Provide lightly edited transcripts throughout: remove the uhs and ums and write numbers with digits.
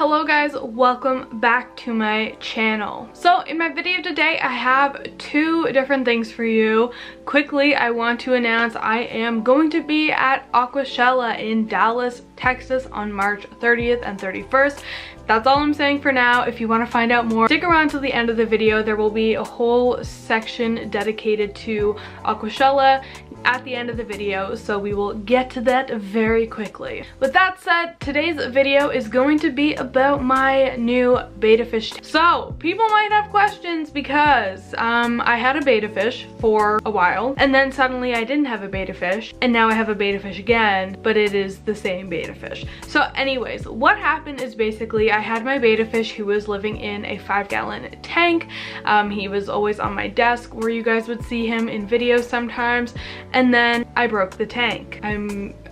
Hello guys, welcome back to my channel. So in my video today I have two different things for you. Quickly, I want to announce I am going to be at Aquashella in Dallas, Texas on March 30th and 31st. That's all I'm saying for now. If you want to find out more, stick around till the end of the video. There will be a whole section dedicated to Aquashella at the end of the video, so we will get to that very quickly. With that said, today's video is going to be about my new betta fish. So people might have questions because I had a betta fish for a while and then suddenly I didn't have a betta fish and now I have a betta fish again, but it is the same betta fish. So anyways, what happened is basically I had my betta fish who was living in a 5-gallon tank. He was always on my desk where you guys would see him in videos sometimes. And then I broke the tank.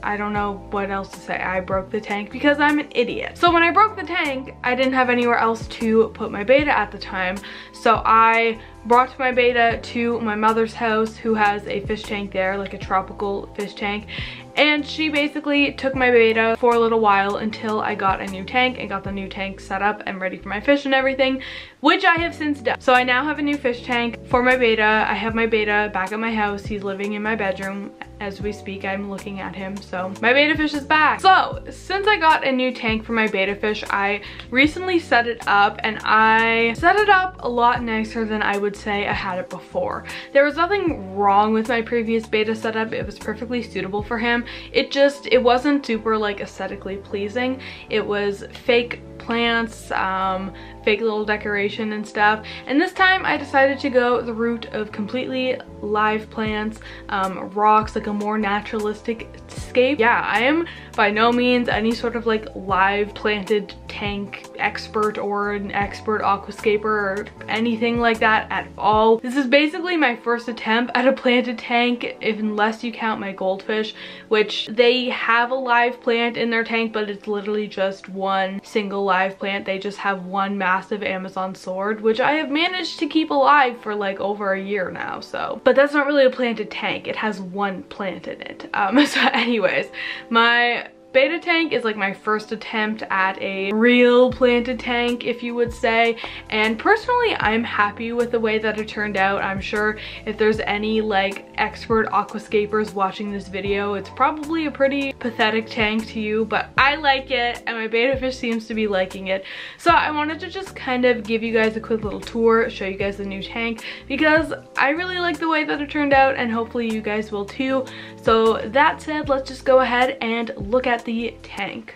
I don't know what else to say. I broke the tank because I'm an idiot. So when I broke the tank, I didn't have anywhere else to put my betta at the time. So I brought my betta to my mother's house, who has a fish tank there, like a tropical fish tank. And she basically took my betta for a little while until I got a new tank and got the new tank set up and ready for my fish and everything, which I have since done. So I now have a new fish tank for my betta. I have my betta back at my house. He's living in my bedroom. As we speak, I'm looking at him. So my betta fish is back. So since I got a new tank for my betta fish, I recently set it up, and I set it up a lot nicer than I would say I had it before. There was nothing wrong with my previous betta setup. It was perfectly suitable for him. It wasn't super like aesthetically pleasing. It was fake plants, fake little decoration and stuff, and this time I decided to go the route of completely live plants, rocks, like a more naturalistic scape. Yeah, I am by no means any sort of like live planted tank expert or an expert aquascaper or anything like that at all. This is basically my first attempt at a planted tank, unless you count my goldfish, which they have a live plant in their tank, but it's literally just one single live plant. They just have one massive Amazon sword, which I have managed to keep alive for like over a year now. So, but that's not really a planted tank. It has one plant in it. So anyways, my betta tank is like my first attempt at a real planted tank, if you would say, and personally I'm happy with the way that it turned out. I'm sure if there's any like expert aquascapers watching this video, it's probably a pretty pathetic tank to you, but I like it and my betta fish seems to be liking it. So I wanted to just kind of give you guys a quick little tour, show you guys the new tank, because I really like the way that it turned out and hopefully you guys will too. So that said, let's just go ahead and look at the tank.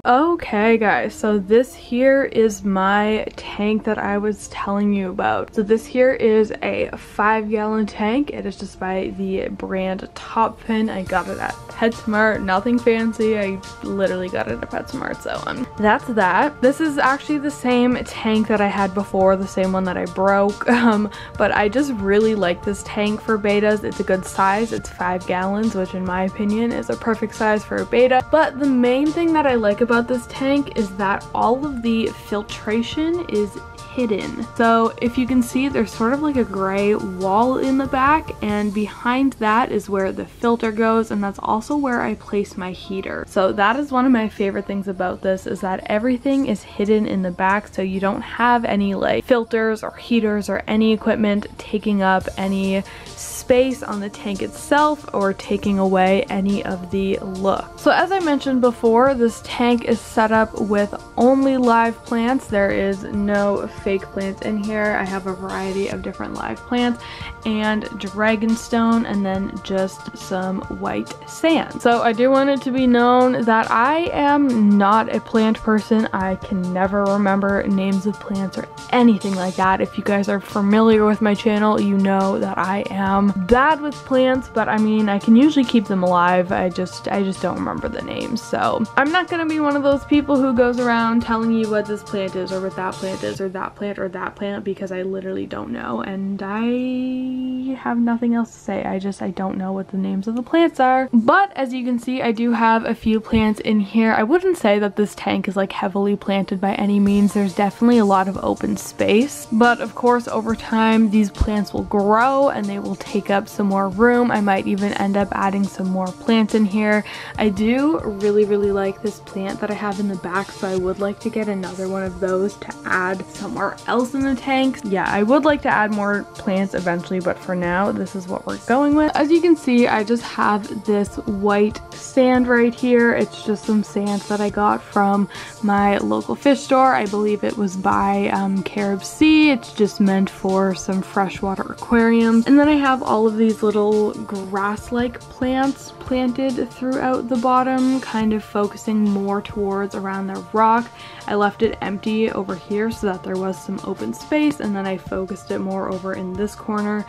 Okay guys, so this here is my tank that I was telling you about. So this here is a 5-gallon tank. It is just by the brand Top Fin. I got it at PetSmart, nothing fancy. I literally got it at PetSmart, so that's that. This is actually the same tank that I had before, the same one that I broke, but I just really like this tank for bettas. It's a good size. It's 5 gallons, which in my opinion is a perfect size for a betta. But the main thing that I like about this tank is that all of the filtration is hidden. So if you can see, there's sort of like a gray wall in the back, and behind that is where the filter goes, and that's also where I place my heater. So that is one of my favorite things about this, is that everything is hidden in the back, so you don't have any like filters or heaters or any equipment taking up any space space on the tank itself or taking away any of the look. So as I mentioned before, this tank is set up with only live plants. There is no fake plants in here. I have a variety of different live plants and dragonstone and then just some white sand. So I do want it to be known that I am not a plant person. I can never remember names of plants or anything like that. If you guys are familiar with my channel, you know that I am bad with plants, but I mean, I can usually keep them alive. I just don't remember the names. So I'm not gonna be one of those people who goes around telling you what this plant is or what that plant is or that plant or that plant, because I literally don't know, and I have nothing else to say. I don't know what the names of the plants are. But as you can see, I do have a few plants in here. I wouldn't say that this tank is like heavily planted by any means. There's definitely a lot of open space, but of course over time these plants will grow and they will take up some more room. I might even end up adding some more plants in here. I do really like this plant that I have in the back, so I would like to get another one of those to add somewhere else in the tank. Yeah, I would like to add more plants eventually, but for now this is what we're going with. As you can see, I just have this white sand right here. It's just some sand that I got from my local fish store. I believe it was by Carib Sea. It's just meant for some freshwater aquariums. And then I have all of these little grass-like plants planted throughout the bottom, kind of focusing more towards around the rock. I left it empty over here so that there was some open space, and then I focused it more over in this corner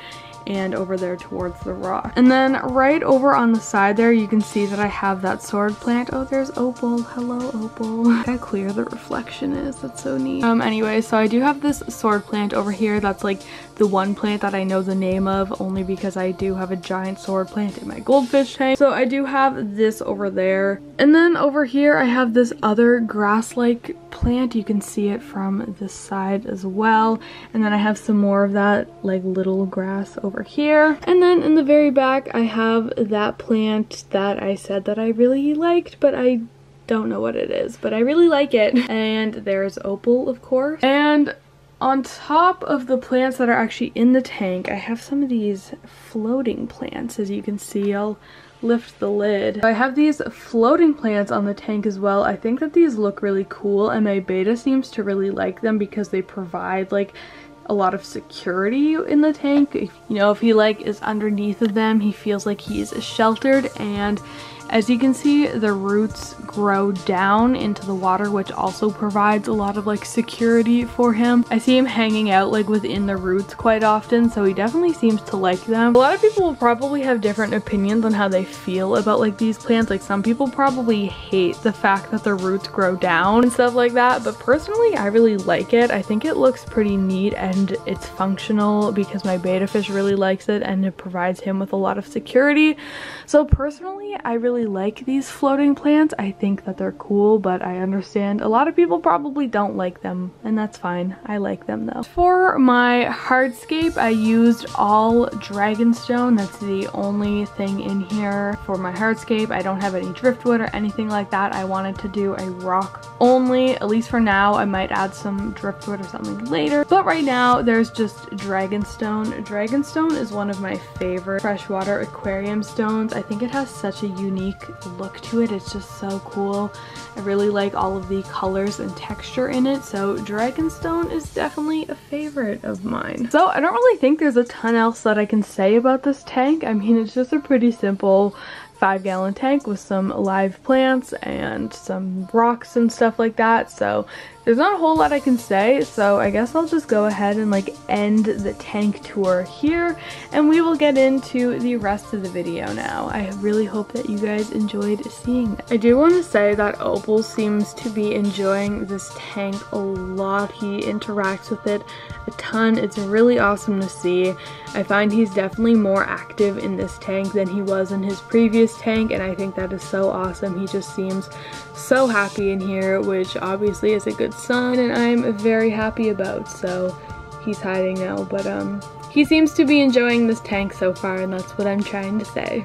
and over there towards the rock. And then right over on the side there, you can see that I have that sword plant. Oh, there's Opal. Hello, Opal. Look how clear the reflection is. That's so neat. Anyway, so I do have this sword plant over here. That's like the one plant that I know the name of, only because I do have a giant sword plant in my goldfish tank. So I do have this over there. And then over here, I have this other grass-like plant. You can see it from this side as well. And then I have some more of that like little grass over here. And then in the very back, I have that plant that I said that I really liked, but I don't know what it is, but I really like it. And there's Opal, of course. And on top of the plants that are actually in the tank, I have some of these floating plants. As you can see, I'll lift the lid. I have these floating plants on the tank as well. I think that these look really cool, and my Betta seems to really like them because they provide like a lot of security in the tank. You know, if he like is underneath of them, he feels like he's sheltered. And as you can see, the roots grow down into the water, which also provides a lot of like security for him. I see him hanging out like within the roots quite often, so he definitely seems to like them. A lot of people will probably have different opinions on how they feel about like these plants. Like some people probably hate the fact that the roots grow down and stuff like that, but personally I really like it. I think it looks pretty neat and it's functional because my betta fish really likes it and it provides him with a lot of security. So personally, I really like these floating plants. I think that they're cool, but I understand a lot of people probably don't like them, and that's fine. I like them though. For my hardscape, I used all dragonstone. That's the only thing in here for my hardscape. I don't have any driftwood or anything like that. I wanted to do a rock only, at least for now. I might add some driftwood or something later, but right now there's just dragonstone. Dragonstone is one of my favorite freshwater aquarium stones. I think it has such a unique look to it. It's just so cool. I really like all of the colors and texture in it, so dragonstone is definitely a favorite of mine. So I don't really think there's a ton else that I can say about this tank. I mean, it's just a pretty simple 5-gallon tank with some live plants and some rocks and stuff like that, so there's not a whole lot I can say. So I guess I'll just go ahead and like end the tank tour here, and we will get into the rest of the video now. I really hope that you guys enjoyed seeing that. I do want to say that Opal seems to be enjoying this tank a lot. He interacts with it a ton. It's really awesome to see. I find he's definitely more active in this tank than he was in his previous tank, and I think that is so awesome. He just seems so happy in here, which obviously is a good sign, and I'm very happy about. So he's hiding now, but he seems to be enjoying this tank so far, and that's what I'm trying to say.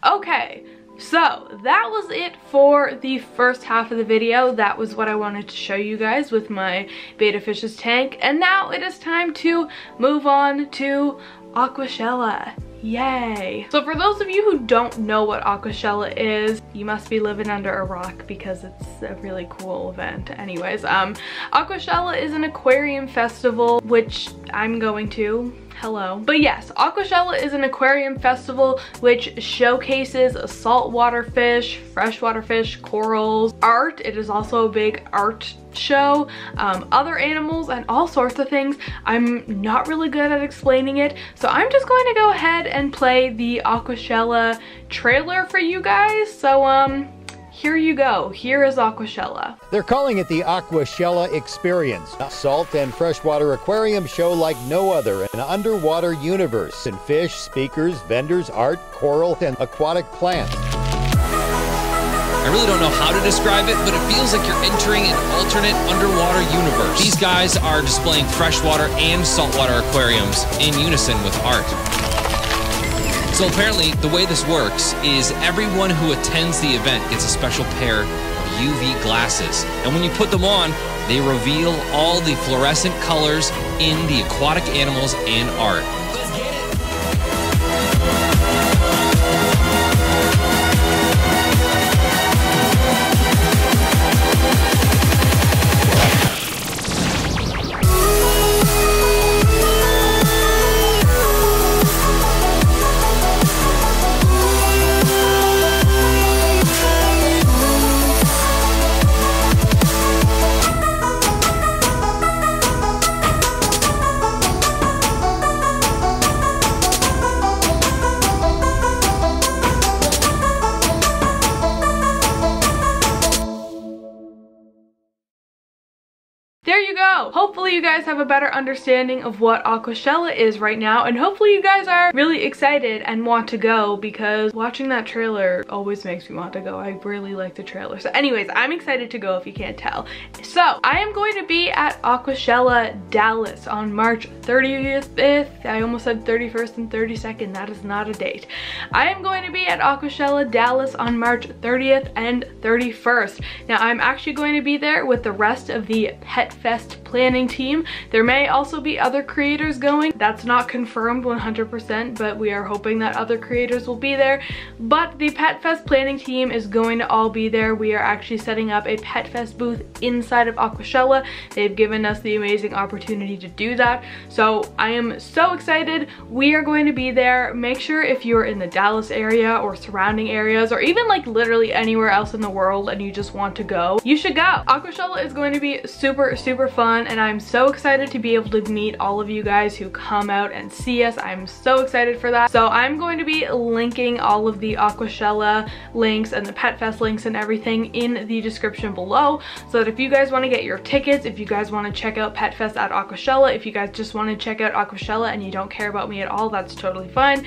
Okay, so that was it for the first half of the video. That was what I wanted to show you guys with my betta fish's tank. And now it is time to move on to Aquashella. Yay! So for those of you who don't know what Aquashella is, you must be living under a rock because it's a really cool event. Anyways, Aquashella is an aquarium festival, which I'm going to. Hello. But yes, Aquashella is an aquarium festival which showcases saltwater fish, freshwater fish, corals, art. It is also a big art show, other animals, and all sorts of things. I'm not really good at explaining it, so I'm just going to go ahead and play the Aquashella trailer for you guys. So here you go. Here is Aquashella. They're calling it the Aquashella Experience, a salt and freshwater aquarium show like no other, an underwater universe in fish, speakers, vendors, art, coral, and aquatic plants. I really don't know how to describe it, but it feels like you're entering an alternate underwater universe. These guys are displaying freshwater and saltwater aquariums in unison with art. So apparently, the way this works is everyone who attends the event gets a special pair of UV glasses. And when you put them on, they reveal all the fluorescent colors in the aquatic animals and art. There you go. Hopefully you guys have a better understanding of what Aquashella is right now, and hopefully you guys are really excited and want to go, because watching that trailer always makes me want to go. I really like the trailer. So anyways, I'm excited to go if you can't tell. So I am going to be at Aquashella Dallas on March 30th. I almost said 31st and 32nd. That is not a date. I am going to be at Aquashella Dallas on March 30th and 31st. Now I'm actually going to be there with the rest of the Pet Fest planning team. There may also be other creators going. That's not confirmed 100%, but we are hoping that other creators will be there. But the Pet Fest planning team is going to all be there. We are actually setting up a Pet Fest booth inside of Aquashella. They've given us the amazing opportunity to do that. So I am so excited. We are going to be there. Make sure if you're in the Dallas area or surrounding areas, or even like literally anywhere else in the world and you just want to go, you should go. Aquashella is going to be super fun, and I'm so excited to be able to meet all of you guys who come out and see us. I'm so excited for that. So I'm going to be linking all of the Aquashella links and the Pet Fest links and everything in the description below, so that if you guys want to get your tickets, if you guys want to check out Pet Fest at Aquashella, if you guys just want to check out Aquashella and you don't care about me at all, that's totally fine.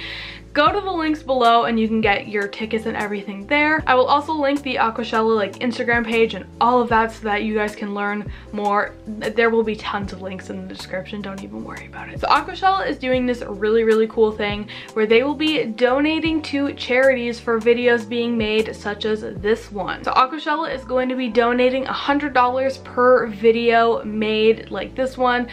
Go to the links below and you can get your tickets and everything there. I will also link the Aquashella like Instagram page and all of that so that you guys can learn more. There will be tons of links in the description, don't even worry about it. So Aquashella is doing this really cool thing where they will be donating to charities for videos being made such as this one. So Aquashella is going to be donating $100 per video made like this one.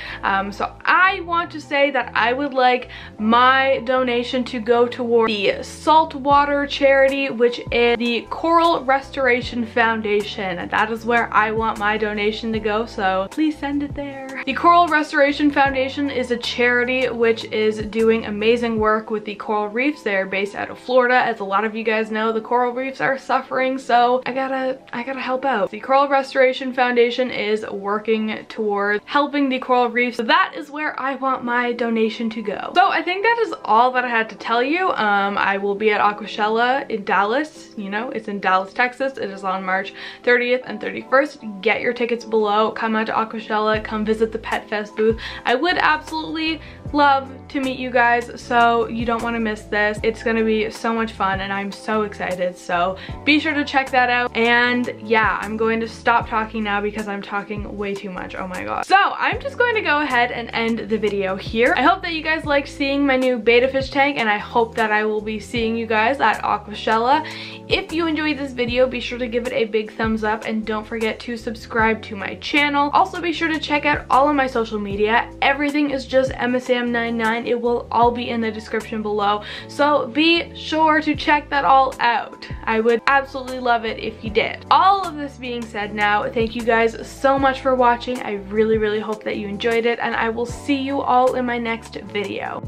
So I want to say that I would like my donation to go toward the saltwater charity, which is the Coral Restoration Foundation, and that is where I want my donation to go, so please send it there. The Coral Restoration Foundation is a charity which is doing amazing work with the coral reefs. They're based out of Florida. As a lot of you guys know, the coral reefs are suffering, so I gotta help out. The Coral Restoration Foundation is working towards helping the coral reefs, so that is where I want my donation to go. So I think that is all that I had to tell you. I will be at Aquashella in Dallas. You know, it's in Dallas, Texas. It is on March 30th and 31st. Get your tickets below. Come out to Aquashella. Come visit the Pet Fest booth. I would absolutely love to meet you guys, so you don't want to miss this. It's gonna be so much fun and I'm so excited, so be sure to check that out. And yeah, I'm going to stop talking now because I'm talking way too much. Oh my god. So I'm just going to go ahead and end the video here. I hope that you guys like seeing my new betta fish tank, and I hope that I will be seeing you guys at Aquashella. If you enjoyed this video, be sure to give it a big thumbs up and don't forget to subscribe to my channel. Also, be sure to check out all of my social media. Everything is just EmmaSam99. It will all be in the description below, so be sure to check that all out. I would absolutely love it if you did. All of this being said now, thank you guys so much for watching. I really hope that you enjoyed it, and I will see you all in my next video.